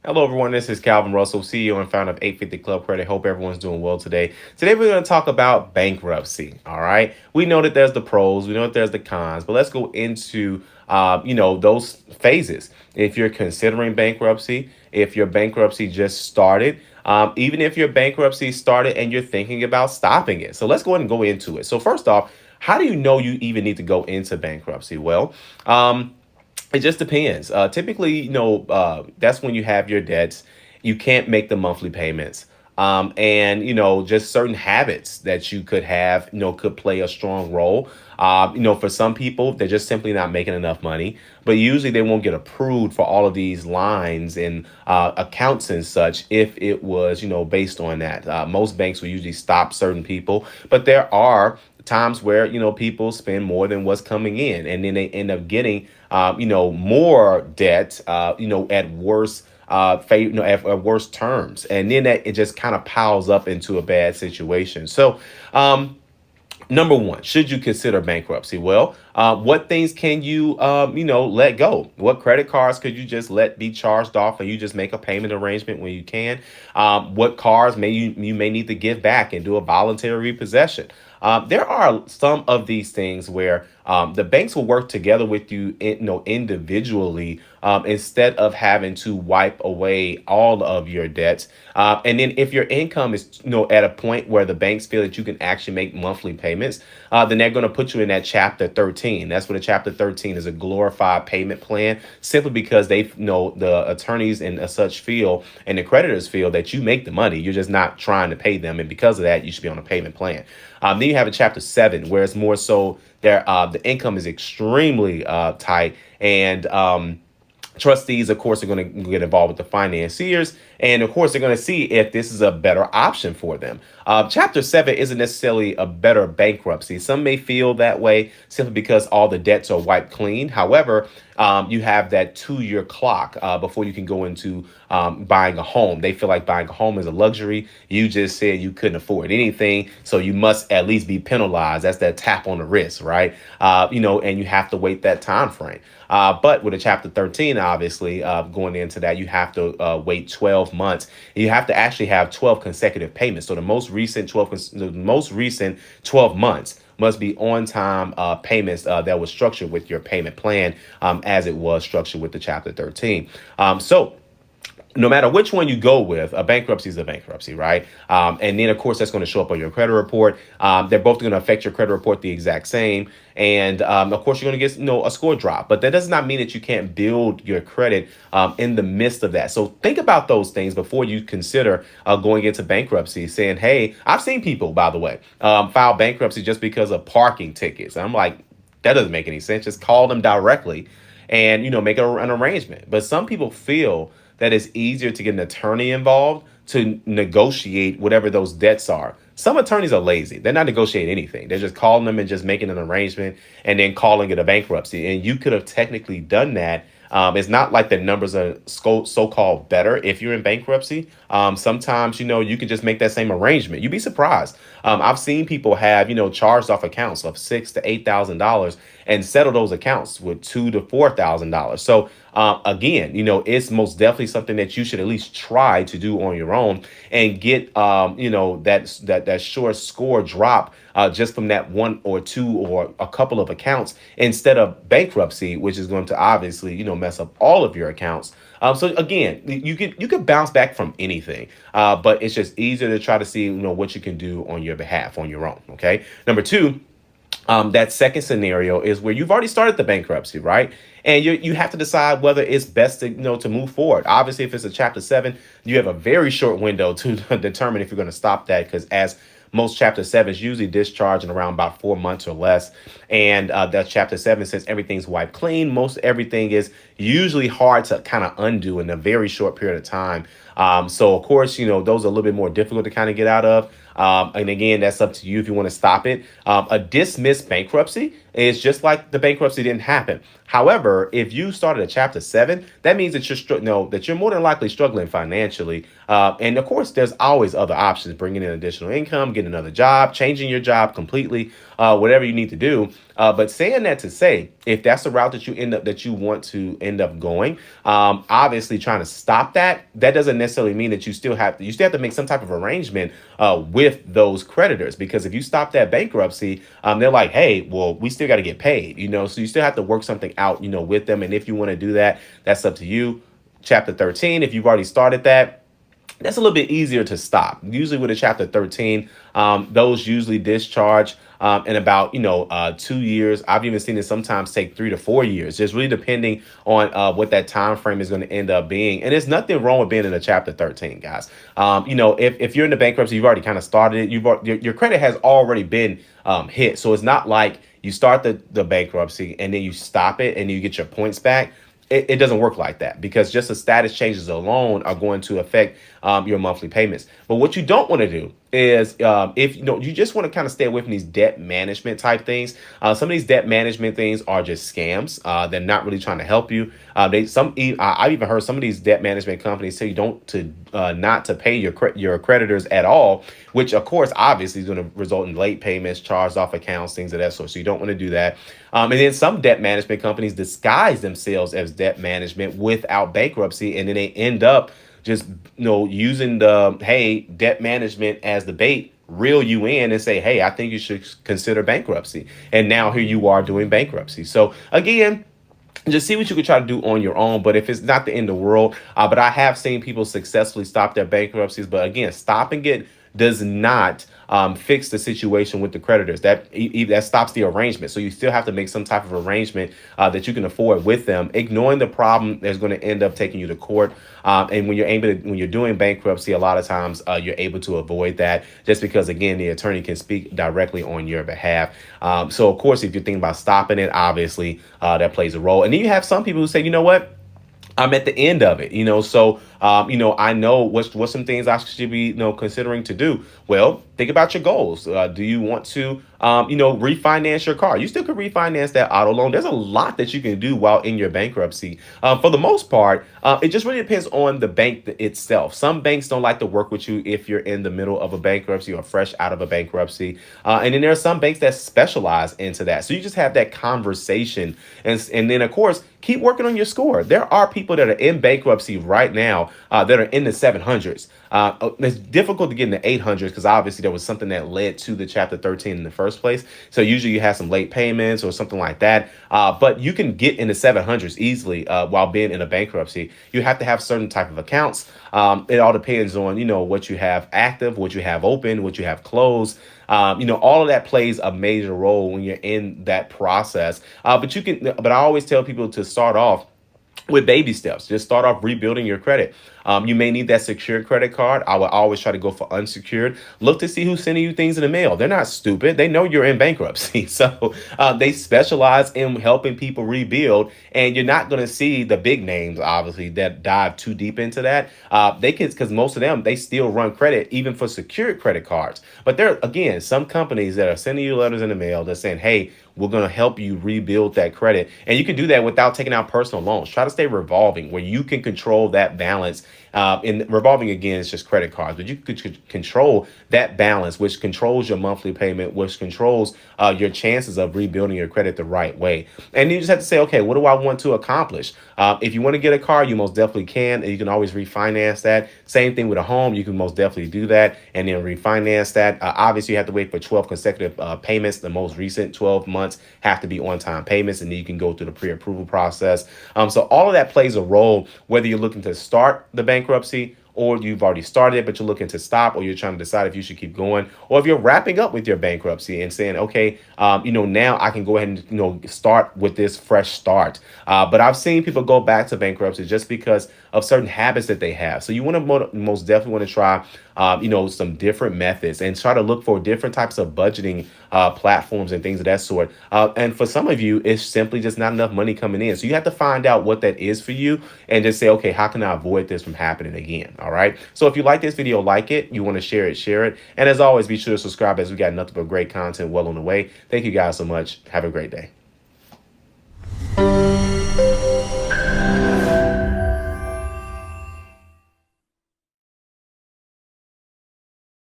Hello, everyone. This is Calvin Russell, CEO and founder of 850 Club Credit. Hope everyone's doing well today. Today, we're going to talk about bankruptcy. All right. We know that there's the pros, we know that there's the cons, but let's go into, those phases. If you're considering bankruptcy, if your bankruptcy just started, even if your bankruptcy started and you're thinking about stopping it. So let's go ahead and go into it. So first off, how do you know you even need to go into bankruptcy? Well, it just depends. Typically, that's when you have your debts. You can't make the monthly payments. And, just certain habits that you could have, could play a strong role. For some people, they're just simply not making enough money, but usually they won't get approved for all of these lines and accounts and such if it was, based on that. Most banks will usually stop certain people, but there are times where people spend more than what's coming in, and then they end up getting more debt at worse at worse terms, and then that it just kind of piles up into a bad situation. So number one, should you consider bankruptcy? Well, what things can you, let go? What credit cards could you just let be charged off, and you just make a payment arrangement when you can? What cars may you may need to give back and do a voluntary repossession? There are some of these things where the banks will work together with you, individually, instead of having to wipe away all of your debts. And then if your income is, at a point where the banks feel that you can actually make monthly payments, then they're going to put you in that Chapter 13. That's what a Chapter 13 is, a glorified payment plan, simply because they know the attorneys and such feel, and the creditors feel that you make the money. You're just not trying to pay them. And because of that, you should be on a payment plan. Then you have a Chapter 7, where it's more so there, the income is extremely tight, and trustees, of course, are going to get involved with the financiers, and of course, they're going to see if this is a better option for them. Chapter 7 isn't necessarily a better bankruptcy. Some may feel that way simply because all the debts are wiped clean. However, you have that 2-year clock before you can go into buying a home. They feel like buying a home is a luxury. You just said you couldn't afford anything, so you must at least be penalized. That's that tap on the wrist, right? And you have to wait that time frame. But with a Chapter 13, obviously, going into that, you have to wait 12 months. You have to actually have 12 consecutive payments. So the most recent 12 months must be on time payments that was structured with your payment plan, as it was structured with the Chapter 13. So no matter which one you go with, a bankruptcy is a bankruptcy, right? And then, of course, that's going to show up on your credit report. They're both going to affect your credit report the exact same. And, of course, you're going to get, a score drop. But that does not mean that you can't build your credit in the midst of that. So think about those things before you consider going into bankruptcy, saying, hey, I've seen people, by the way, file bankruptcy just because of parking tickets. And I'm like, that doesn't make any sense. Just call them directly and, make an arrangement. But some people feel that it's easier to get an attorney involved to negotiate whatever those debts are. Some attorneys are lazy. They're not negotiating anything. They're just calling them and just making an arrangement and then calling it a bankruptcy. And you could have technically done that. It's not like the numbers are so-called better if you're in bankruptcy. Sometimes, you can just make that same arrangement. You'd be surprised. I've seen people have, charged off accounts of $6,000 to $8,000 and settle those accounts with $2,000 to $4,000. So again, it's most definitely something that you should at least try to do on your own and get, that short score drop just from that one or two or a couple of accounts, instead of bankruptcy, which is going to obviously, mess up all of your accounts. So again, you could bounce back from anything, but it's just easier to try to see, what you can do on your behalf on your own. Okay. Number two, that second scenario is where you've already started the bankruptcy, right? And you have to decide whether it's best to, to move forward. Obviously, if it's a Chapter 7, you have a very short window to determine if you're going to stop that, because as most Chapter 7s usually discharge in around about 4 months or less. And that Chapter 7, since everything's wiped clean, most everything is usually hard to kind of undo in a very short period of time. So, of course, those are a little bit more difficult to kind of get out of. And again, that's up to you if you want to stop it. A dismissed bankruptcy is just like the bankruptcy didn't happen. However, if you started a Chapter 7, that means that that you're more than likely struggling financially. And of course, there's always other options: bringing in additional income, getting another job, changing your job completely, whatever you need to do. But saying that to say, if that's the route that you want to end up going, obviously trying to stop that doesn't necessarily mean that you still have to make some type of arrangement with those creditors, because if you stop that bankruptcy, they're like, hey, well, we still got to get paid, so you still have to work something out, with them. And if you want to do that, that's up to you. Chapter 13, if you've already started that's a little bit easier to stop. Usually with a chapter 13, those usually discharge in about 2 years. I've even seen it sometimes take 3 to 4 years, just really depending on what that time frame is going to end up being. And there's nothing wrong with being in a chapter 13, guys. If you're in the bankruptcy, you've already kind of started it. Your credit has already been hit, so it's not like you start the bankruptcy and then you stop it and you get your points back. It doesn't work like that, because just the status changes alone are going to affect your monthly payments. But what you don't want to do is if you just want to kind of stay away from these debt management type things. Some of these debt management things are just scams. They're not really trying to help you. I've even heard some of these debt management companies tell you not to pay your creditors at all, which of course obviously is going to result in late payments, charged off accounts, things of that sort. So you don't want to do that. And then some debt management companies disguise themselves as debt management without bankruptcy, and then they end up just using the debt management as the bait, reel you in and say, hey, I think you should consider bankruptcy. And now here you are doing bankruptcy. So again, just see what you can try to do on your own. But if it's not the end of the world, but I have seen people successfully stop their bankruptcies. But again, stopping it does not fix the situation with the creditors. That stops the arrangement. So you still have to make some type of arrangement that you can afford with them. Ignoring the problem is going to end up taking you to court. And when you're doing bankruptcy, a lot of times you're able to avoid that, just because, again, the attorney can speak directly on your behalf. So of course, if you're thinking about stopping it, obviously that plays a role. And then you have some people who say, you know what? I'm at the end of it, so, I know what's some things I should be, considering to do. Well, think about your goals. Do you want to, refinance your car? You still could refinance that auto loan. There's a lot that you can do while in your bankruptcy. For the most part, it just really depends on the bank itself. Some banks don't like to work with you if you're in the middle of a bankruptcy or fresh out of a bankruptcy. And then there are some banks that specialize into that. So you just have that conversation. And then, of course, keep working on your score. There are people that are in bankruptcy right now that are in the 700s. It's difficult to get in the 800s because obviously there was something that led to the Chapter 13 in the first place. So usually you have some late payments or something like that. But you can get in the 700s easily while being in a bankruptcy. You have to have certain type of accounts. It all depends on, what you have active, what you have open, what you have closed. All of that plays a major role when you're in that process. But I always tell people to start off with baby steps. Just start off rebuilding your credit. You may need that secured credit card. I would always try to go for unsecured. Look to see who's sending you things in the mail. They're not stupid. They know you're in bankruptcy. So they specialize in helping people rebuild. And you're not going to see the big names, obviously, that dive too deep into that. Because most of them, they still run credit, even for secured credit cards. But there are, again, some companies that are sending you letters in the mail that saying, hey, we're going to help you rebuild that credit. And you can do that without taking out personal loans. Try to stay revolving, where you can control that balance. In revolving, again, it's just credit cards, but you could control that balance, which controls your monthly payment, which controls your chances of rebuilding your credit the right way. And you just have to say, okay, what do I want to accomplish? If you want to get a car, you most definitely can, and you can always refinance that. Same thing with a home. You can most definitely do that and then refinance that. Obviously, you have to wait for 12 consecutive payments. The most recent 12 months have to be on-time payments, and then you can go through the pre-approval process. So all of that plays a role, whether you're looking to start the bankruptcy, or you've already started, but you're looking to stop, or you're trying to decide if you should keep going, or if you're wrapping up with your bankruptcy and saying, okay, now I can go ahead and, start with this fresh start. But I've seen people go back to bankruptcy just because of certain habits that they have. So you want to most definitely want to try, some different methods and try to look for different types of budgeting platforms and things of that sort. And for some of you, it's simply just not enough money coming in. So you have to find out what that is for you and just say, okay, how can I avoid this from happening again? All right. So if you like this video, like it. You want to share it. And as always, be sure to subscribe, as we got nothing but great content well on the way. Thank you guys so much. Have a great day.